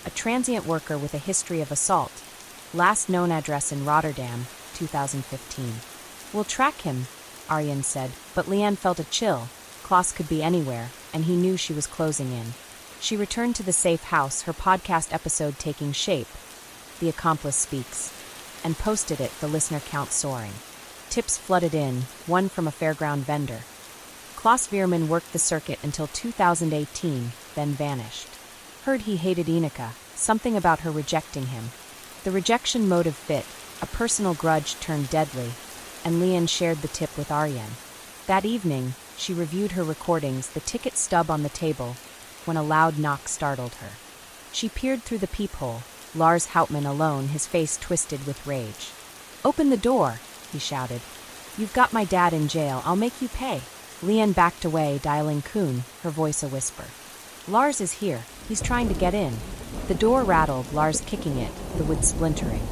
Speaker 1: a transient worker with a history of assault. Last known address in Rotterdam, 2015. "We'll track him," Arjen said, but Leanne felt a chill. Klaus could be anywhere, and he knew she was closing in. She returned to the safe house, her podcast episode taking shape, The Accomplice Speaks, and posted it, the listener count soaring. Tips flooded in, one from a fairground vendor. Klaus Veerman worked the circuit until 2018, then vanished. Heard he hated Inika, something about her rejecting him. The rejection motive fit, a personal grudge turned deadly, and Leanne shared the tip with Arjen. That evening, she reviewed her recordings, the ticket stub on the table, when a loud knock startled her. She peered through the peephole, Lars Houtman alone, his face twisted with rage. "Open the door," he shouted. "You've got my dad in jail, I'll make you pay." Leanne backed away, dialing Koen, her voice a whisper. "Lars is here, he's trying to get in." The door rattled, Lars kicking it, the wood splintering.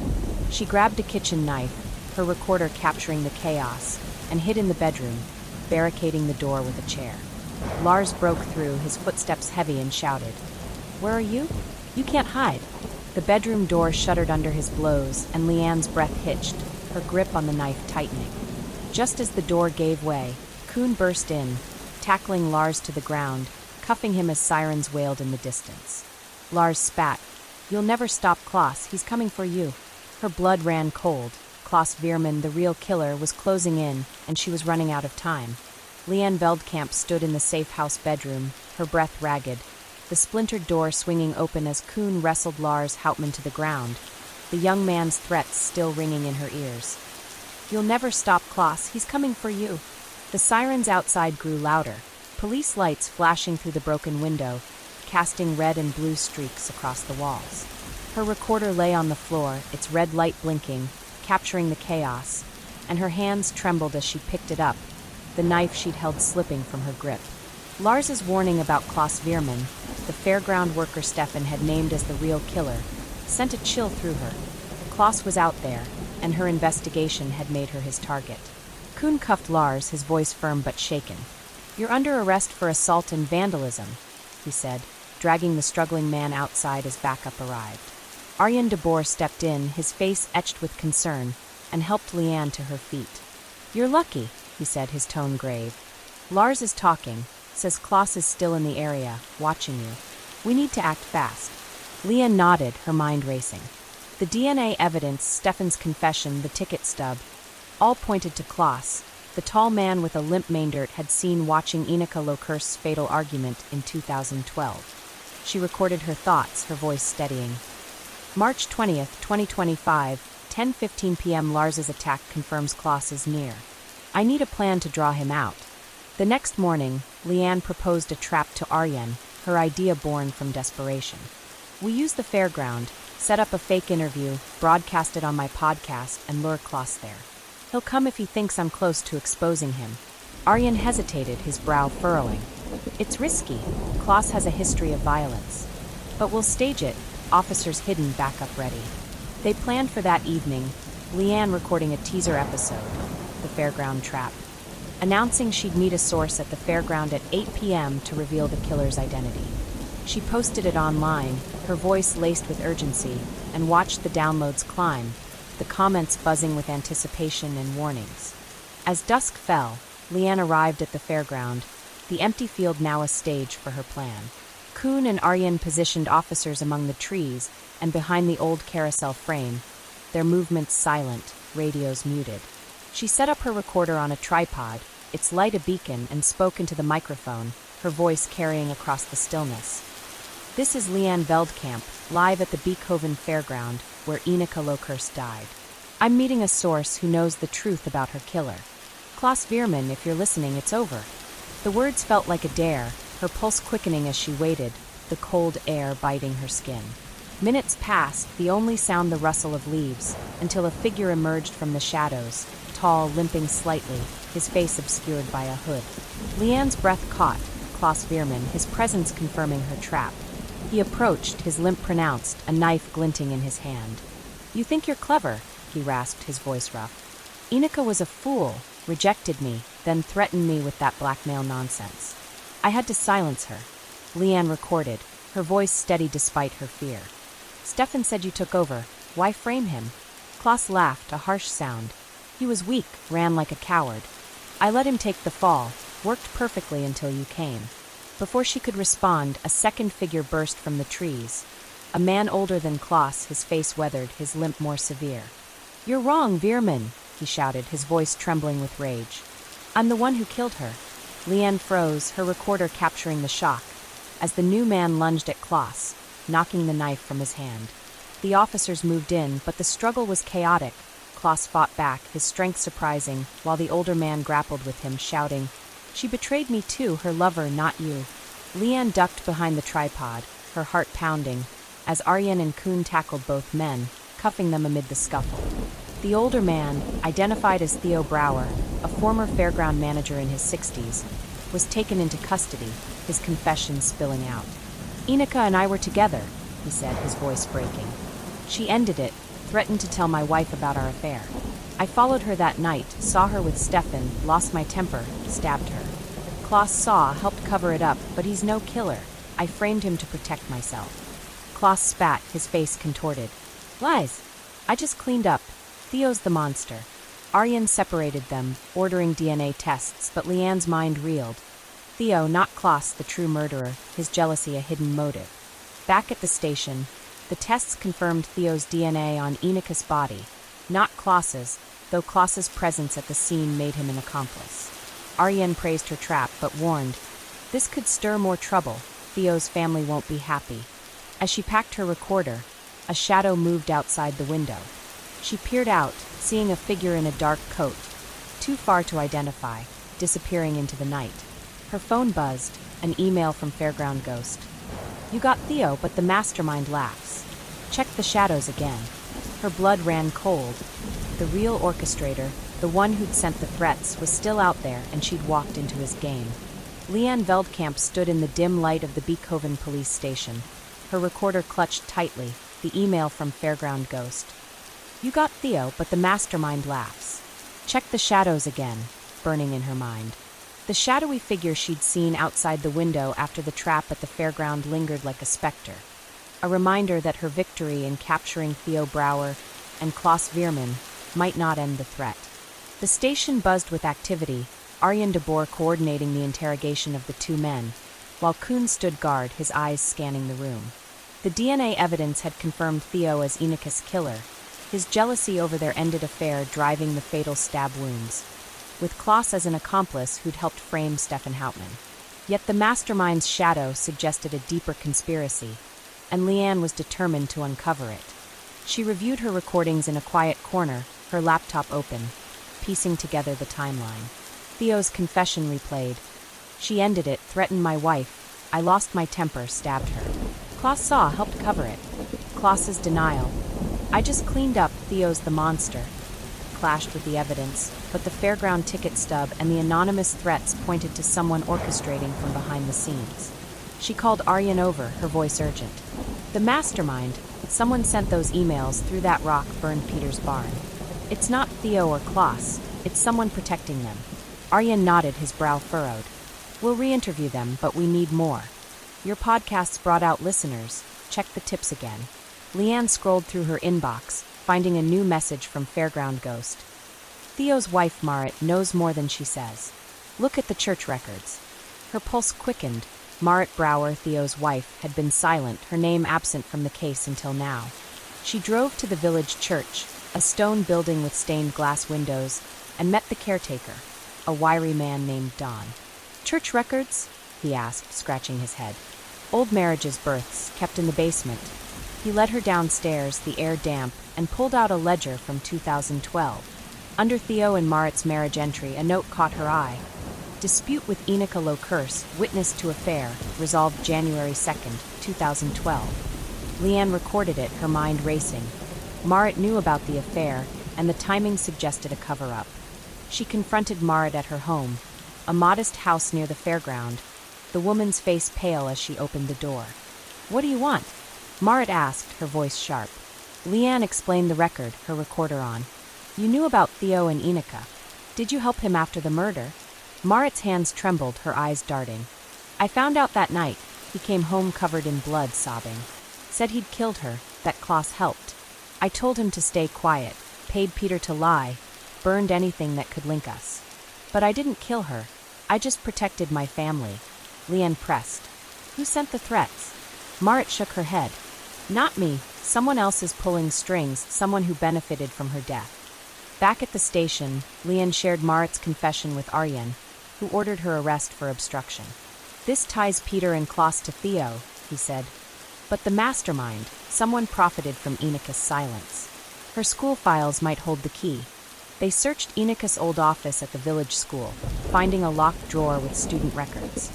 Speaker 1: She grabbed a kitchen knife, her recorder capturing the chaos, and hid in the bedroom, barricading the door with a chair. Lars broke through, his footsteps heavy, and shouted, "Where are you? You can't hide." The bedroom door shuddered under his blows, and Leanne's breath hitched, her grip on the knife tightening. Just as the door gave way, Koen burst in, tackling Lars to the ground, cuffing him as sirens wailed in the distance. Lars spat. "You'll never stop Klaus, he's coming for you." Her blood ran cold. Klaus Veerman, the real killer, was closing in, and she was running out of time. Leanne Veldkamp stood in the safe house bedroom, her breath ragged, the splintered door swinging open as Koen wrestled Lars Houtman to the ground, the young man's threats still ringing in her ears. "You'll never stop Klaus, he's coming for you." The sirens outside grew louder, police lights flashing through the broken window, casting red and blue streaks across the walls. Her recorder lay on the floor, its red light blinking, capturing the chaos, and her hands trembled as she picked it up, the knife she'd held slipping from her grip. Lars's warning about Klaus Veerman, the fairground worker Stefan had named as the real killer, sent a chill through her. Klaus was out there, and her investigation had made her his target. Koen cuffed Lars, his voice firm but shaken. "You're under arrest for assault and vandalism," he said, dragging the struggling man outside as backup arrived. Arjen de Boer stepped in, his face etched with concern, and helped Leanne to her feet. "You're lucky," he said, his tone grave. "Lars is talking, says Klaus is still in the area, watching you. We need to act fast." Leanne nodded, her mind racing. The DNA evidence, Stefan's confession, the ticket stub, all pointed to Klaus, the tall man with a limp Maindert had seen watching Ineke Lokerst's fatal argument in 2012. She recorded her thoughts, her voice steadying. March 20th, 2025, 10:15 p.m. Lars's attack confirms Klaus is near. I need a plan to draw him out. The next morning, Leanne proposed a trap to Arjen, her idea born from desperation. We use the Fairground, set up a fake interview, broadcast it on my podcast, and lure Klaus there. He'll come if he thinks I'm close to exposing him. Arjen hesitated, his brow furrowing. It's risky. Klaus has a history of violence. But we'll stage it, officers hidden, backup ready. They planned for that evening, Leanne recording a teaser episode, the Fairground trap, announcing she'd meet a source at the Fairground at 8 p.m. to reveal the killer's identity. She posted it online, her voice laced with urgency, and watched the downloads climb, the comments buzzing with anticipation and warnings. As dusk fell, Leanne arrived at the Fairground, the empty field now a stage for her plan. Koen and Arjen positioned officers among the trees and behind the old carousel frame, their movements silent, radios muted. She set up her recorder on a tripod, its light a beacon, and spoke into the microphone, her voice carrying across the stillness. This is Leanne Veldkamp, live at the Beekhoven Fairground, where Ineke Lokerst died. I'm meeting a source who knows the truth about her killer. Klaus Veerman, if you're listening, it's over. The words felt like a dare, her pulse quickening as she waited, the cold air biting her skin. Minutes passed, the only sound the rustle of leaves, until a figure emerged from the shadows, tall, limping slightly, his face obscured by a hood. Leanne's breath caught, Klaus Veerman, his presence confirming her trap. He approached, his limp pronounced, a knife glinting in his hand. You think you're clever, he rasped, his voice rough. Ineke was a fool, rejected me, then threatened me with that blackmail nonsense. I had to silence her. Leanne recorded, her voice steady despite her fear. Stefan said you took over. Why frame him? Klaus laughed, a harsh sound. He was weak, ran like a coward. I let him take the fall, worked perfectly until you came. Before she could respond, a second figure burst from the trees. A man older than Klaus, his face weathered, his limp more severe. You're wrong, Veerman, he shouted, his voice trembling with rage. I'm the one who killed her. Leanne froze, her recorder capturing the shock, as the new man lunged at Klaus, knocking the knife from his hand. The officers moved in, but the struggle was chaotic. Klaus fought back, his strength surprising, while the older man grappled with him, shouting, She betrayed me too, her lover, not you. Leanne ducked behind the tripod, her heart pounding, as Arjen and Koen tackled both men, cuffing them amid the scuffle. The older man, identified as Theo Brouwer, a former Fairground manager in his 60s, was taken into custody, his confession spilling out. Ineke and I were together, he said, his voice breaking. She ended it, threatened to tell my wife about our affair. I followed her that night, saw her with Stefan, lost my temper, stabbed her. Klaus saw, helped cover it up, but he's no killer. I framed him to protect myself. Klaus spat, his face contorted. Lies. I just cleaned up. Theo's the monster. Arjen separated them, ordering DNA tests, but Leanne's mind reeled. Theo, not Klaus, the true murderer, his jealousy a hidden motive. Back at the station, the tests confirmed Theo's DNA on Ineke's body, not Klaus's, though Klaus's presence at the scene made him an accomplice. Arjen praised her trap, but warned, this could stir more trouble. Theo's family won't be happy. As she packed her recorder, a shadow moved outside the window. She peered out, seeing a figure in a dark coat, too far to identify, disappearing into the night. Her phone buzzed, an email from Fairground Ghost. You got Theo, but the mastermind laughs. Check the shadows again. Her blood ran cold. The real orchestrator, the one who'd sent the threats, was still out there, and she'd walked into his game. Leanne Veldkamp stood in the dim light of the Beekhoven police station, her recorder clutched tightly, the email from Fairground Ghost. You got Theo, but the mastermind laughs. Check the shadows again, burning in her mind. The shadowy figure she'd seen outside the window after the trap at the Fairground lingered like a specter, a reminder that her victory in capturing Theo Brouwer and Klaus Veerman might not end the threat. The station buzzed with activity, Arjen de Boer coordinating the interrogation of the two men, while Koen stood guard, his eyes scanning the room. The DNA evidence had confirmed Theo as Enica's killer, his jealousy over their ended affair driving the fatal stab wounds, with Klaus as an accomplice who'd helped frame Stefan Hauptmann. Yet the mastermind's shadow suggested a deeper conspiracy, and Leanne was determined to uncover it. She reviewed her recordings in a quiet corner, her laptop open, piecing together the timeline. Theo's confession replayed. She ended it, threatened my wife, I lost my temper, stabbed her. Klaus saw, helped cover it. Klaus's denial. I just cleaned up, Theo's the monster. Clashed with the evidence, but the Fairground ticket stub and the anonymous threats pointed to someone orchestrating from behind the scenes. She called Arjen over, her voice urgent. The mastermind, someone sent those emails through that rock burned Peter's barn. It's not Theo or Klaus, it's someone protecting them. Arjen nodded, his brow furrowed. We'll re-interview them, but we need more. Your podcasts brought out listeners. Check the tips again. Leanne scrolled through her inbox, finding a new message from Fairground Ghost. Theo's wife, Marit, knows more than she says. Look at the church records. Her pulse quickened. Marit Brower, Theo's wife, had been silent, her name absent from the case until now. She drove to the village church, a stone building with stained glass windows, and met the caretaker, a wiry man named Don. Church records? He asked, scratching his head. Old marriages, births, kept in the basement. He led her downstairs, the air damp, and pulled out a ledger from 2012. Under Theo and Marit's marriage entry, a note caught her eye. Dispute with Enica Locurse, witness to affair, resolved January 2nd, 2012. Leanne recorded it, her mind racing. Marit knew about the affair, and the timing suggested a cover-up. She confronted Marit at her home, a modest house near the fairground, the woman's face pale as she opened the door. What do you want? Marit asked, her voice sharp. Leanne explained the record, her recorder on. You knew about Theo and Enica. Did you help him after the murder? Marit's hands trembled, her eyes darting. I found out that night. He came home covered in blood, sobbing. Said he'd killed her, that Klaus helped. I told him to stay quiet, paid Peter to lie, burned anything that could link us. But I didn't kill her. I just protected my family. Leanne pressed. Who sent the threats? Marit shook her head. Not me. Someone else is pulling strings, someone who benefited from her death. Back at the station, Leanne shared Marit's confession with Arjen, who ordered her arrest for obstruction. This ties Peter and Klaus to Theo, he said. But the mastermind, someone profited from Enica's silence. Her school files might hold the key. They searched Enica's old office at the village school, finding a locked drawer with student records.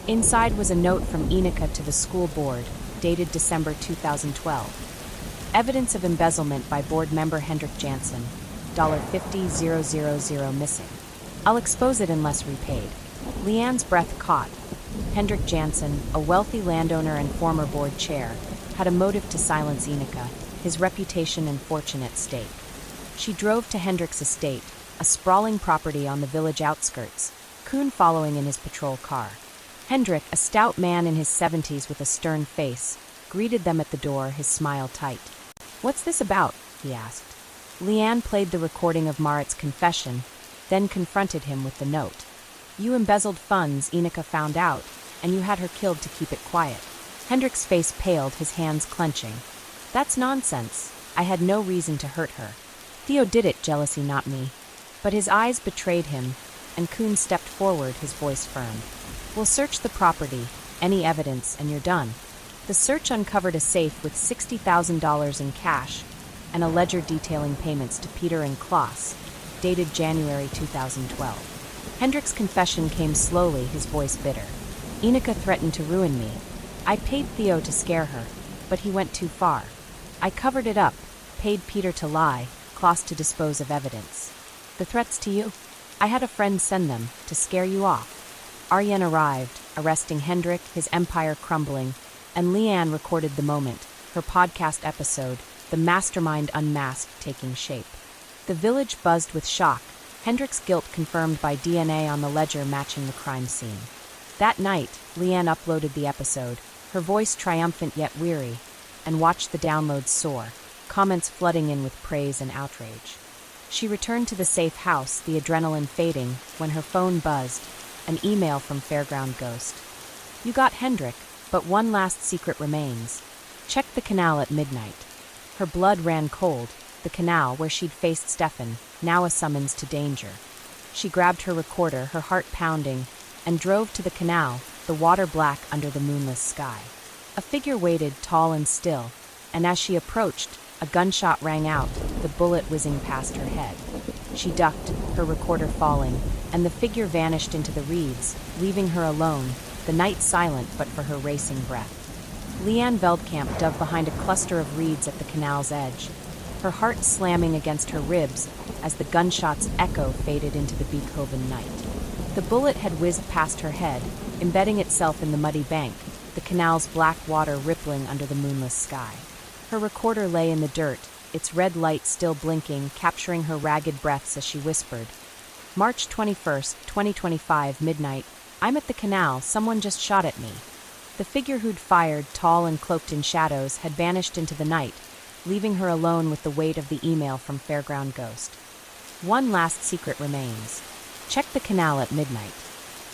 Speaker 1: Inside was a note from Enica to the school board, dated December 2012. Evidence of embezzlement by board member Hendrik Jansen, $50,000 missing. I'll expose it unless repaid. Leanne's breath caught. Hendrik Jansen, a wealthy landowner and former board chair, had a motive to silence Enica, his reputation and fortune at stake. She drove to Hendrik's estate, a sprawling property on the village outskirts, Kuhn following in his patrol car. Hendrik, a stout man in his 70s with a stern face, greeted them at the door, his smile tight. What's this about? He asked. Leanne played the recording of Marit's confession, then confronted him with the note. You embezzled funds, Enica found out, and you had her killed to keep it quiet. Hendrik's face paled, his hands clenching. That's nonsense. I had no reason to hurt her. Theo did it, jealousy not me. But his eyes betrayed him, and Kuhn stepped forward, his voice firm. We'll search the property, any evidence, and you're done. The search uncovered a safe with $60,000 in cash, and a ledger detailing payments to Peter and Klaus, dated January 2012. Hendrik's confession came slowly, his voice bitter. Enica threatened to ruin me. I paid Theo to scare her, but he went too far. I covered it up, paid Peter to lie, Klaus to dispose of evidence. The threats to you? I had a friend send them, to scare you off. Arjen arrived, arresting Hendrik, his empire crumbling, and Leanne recorded the moment, her podcast episode, The Mastermind Unmasked, taking shape. The village buzzed with shock, Hendrik's guilt confirmed by DNA on the ledger matching the crime scene. That night, Leanne uploaded the episode, her voice triumphant yet weary, and watched the downloads soar, comments flooding in with praise and outrage. She returned to the safe house, the adrenaline fading, when her phone buzzed, an email from Fairground Ghost. You got Hendrik, but one last secret remains. Check the canal at midnight. Her blood ran cold, the canal where she'd faced Stefan, now a summons to danger. She grabbed her recorder, her heart pounding, and drove to the canal, the water black under the moonless sky. A figure waited, tall and still, and as she approached, a gunshot rang out, the bullet whizzing past her head. She ducked, her recorder falling, and the figure vanished into the reeds, leaving her alone, the night silent but for her racing breath. Livia Veldkamp dug behind a cluster of reeds at the canal's edge, her heart slamming against her ribs as the gunshot's echo faded into the Beekhoven night. The bullet had whizzed past her head, embedding itself in the muddy bank, the canal's black water rippling under the moonless sky. Her recorder lay in the dirt, its red light still blinking, capturing her ragged breaths as she whispered, March 21st, 2025, midnight. I'm at the canal, someone just shot at me. The figure who'd fired, tall and cloaked in shadows, had vanished into the night, leaving her alone with the weight of the email from Fairground Ghost. One last secret remains. Check the canal at midnight.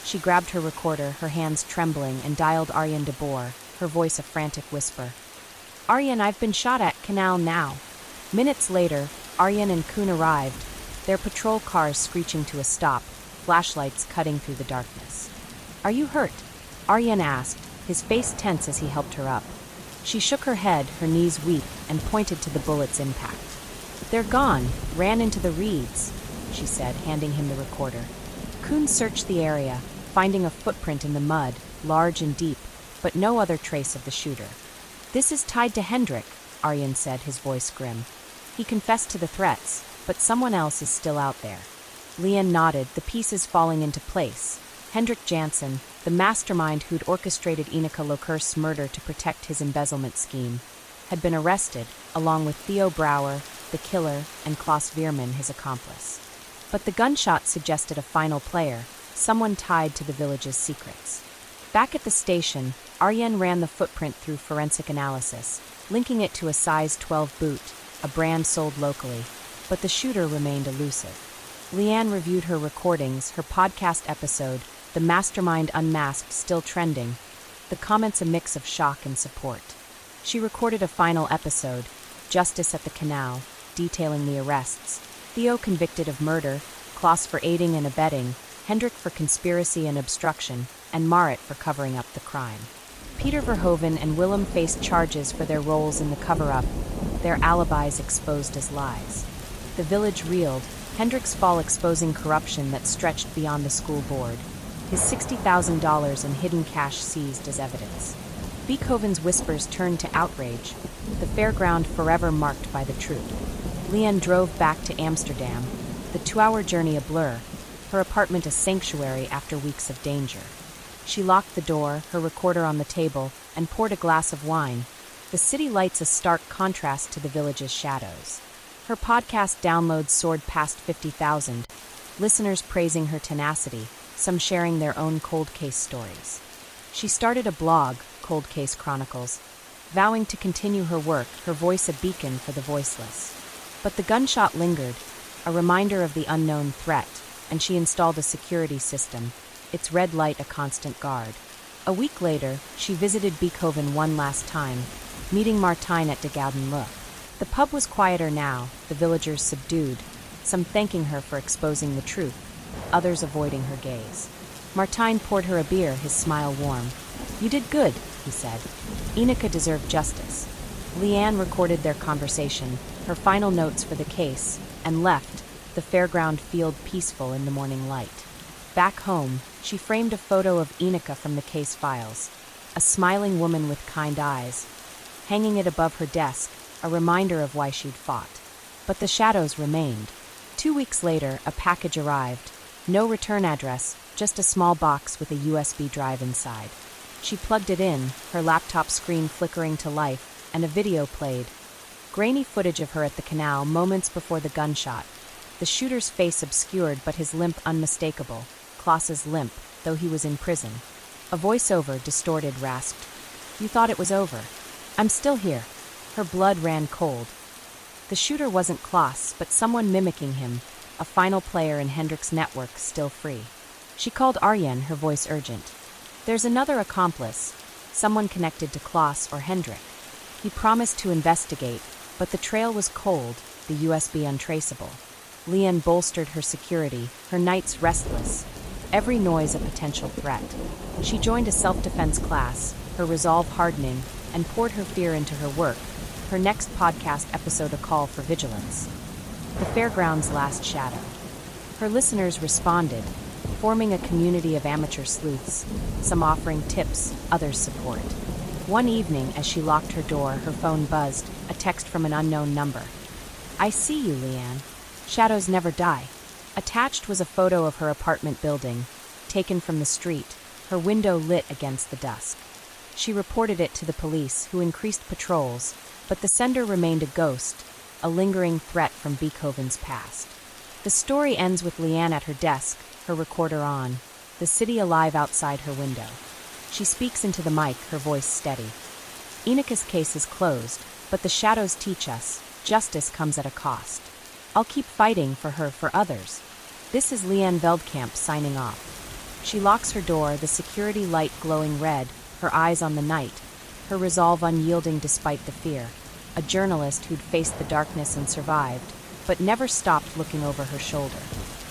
Speaker 1: She grabbed her recorder, her hands trembling, and dialed Arjen de Boer, her voice a frantic whisper. Arjen, I've been shot at, canal now. Minutes later, Arjen and Koen arrived, their patrol cars screeching to a stop, flashlights cutting through the darkness. Are you hurt? Arjen asked, his face tense as he helped her up. She shook her head, her knees weak, and pointed to the bullet's impact. They're gone, ran into the reeds, she said, handing him the recorder. Koen searched the area, finding a footprint in the mud, large and deep, but no other trace of the shooter. This is tied to Hendrik, Arjen said, his voice grim. He confessed to the threats, but someone else is still out there. Livia nodded, the pieces falling into place. Hendrik Jansen, the mastermind who'd orchestrated Ineke Lokerst's murder to protect his embezzlement scheme, had been arrested, along with Theo Brouwer, the killer, and Klaus Veerman, his accomplice. But the gunshot suggested a final player, someone tied to the village's secrets. Back at the station, Arjen ran the footprint through forensic analysis, linking it to a size 12 boot, a brand sold locally, but the shooter remained elusive. Leanne reviewed her recordings, her podcast episode, The Mastermind Unmasked, still trending, the comments a mix of shock and support. She recorded a final episode, Justice at the Canal, detailing the arrests, Theo convicted of murder, Klaus for aiding and abetting, Hendrik for conspiracy and obstruction, and Marit for covering up the crime. Peter Verhoeven and Willem faced charges for their roles in the cover-up, their alibis exposed as lies. The village reeled, Hendrik's fall exposing corruption that stretched beyond the school board, his $60,000 in hidden cash seized as evidence. Beekhoven's whispers turned to outrage, the Fairground forever marked by the truth. Leanne drove back to Amsterdam, the 2-hour journey a blur, her apartment a sanctuary after weeks of danger. She locked the door, her recorder on the table, and poured a glass of wine, the city lights a stark contrast to the village's shadows. Her podcast downloads soared past 50,000, listeners praising her tenacity, some sharing their own cold case stories. She started a blog, Cold Case Chronicles, vowing to continue her work, her voice a beacon for the voiceless. But the gunshot lingered, a reminder of the unknown threat, and she installed a security system, its red light a constant guard. A week later, she visited Beekhoven one last time, meeting Martijn at De Gouden Look. The pub was quieter now, the villagers subdued, some thanking her for exposing the truth, others avoiding her gaze. Martijn poured her a beer, his smile warm. You did good, he said. Ineke deserved justice. Leanne recorded their conversation, her final notes for the case, and left, the fairground field peaceful in the morning light. Back home, she framed a photo of Ineke from the case files, a smiling woman with kind eyes, hanging it above her desk, a reminder of why she'd fought. But the shadows remained. 2 weeks later, a package arrived. No return address, just a small box with a USB drive inside. She plugged it in, her laptop screen flickering to life, and a video played. Grainy footage of her at the canal moments before the gunshot. The shooter's face obscured but his limp unmistakable. Klaus's limp, though he was in prison. A voiceover, distorted, rasped. You thought it was over. I'm still here. Her blood ran cold. The shooter wasn't Klaus, but someone mimicking him, a final player in Hendrik's network, still free. She called Arjen, her voice urgent. There's another accomplice, someone connected to Klaus or Hendrik. He promised to investigate, but the trail was cold, the USB untraceable. Leanne bolstered her security, her nights restless, every noise a potential threat. She joined a self-defense class, her resolve hardening, and poured her fear into her work, her next podcast episode a call for vigilance. The Fairground's Last Shadow. Her listeners responded, forming a community of amateur sleuths, some offering tips, others support. One evening, as she locked her door, her phone buzzed, a text from an unknown number. "I see you, Leanne. Shadows never die." Attached was a photo of her apartment building, taken from the street, her window lit against the dusk. She reported it to the police, who increased patrols, but the sender remained a ghost, a lingering threat from Beekhoven's past. The story ends with Leanne at her desk, her recorder on, the city alive outside her window. She speaks into the mic, her voice steady. Enika's case is closed, but the shadows teach us, justice comes at a cost. I'll keep fighting for her, for others. This is Leanne Veldkamp signing off. She locks her door, the security light glowing red, her eyes on the night, her resolve unyielding despite the fear. A journalist who'd faced the darkness and survived, but never stopped looking over her shoulder.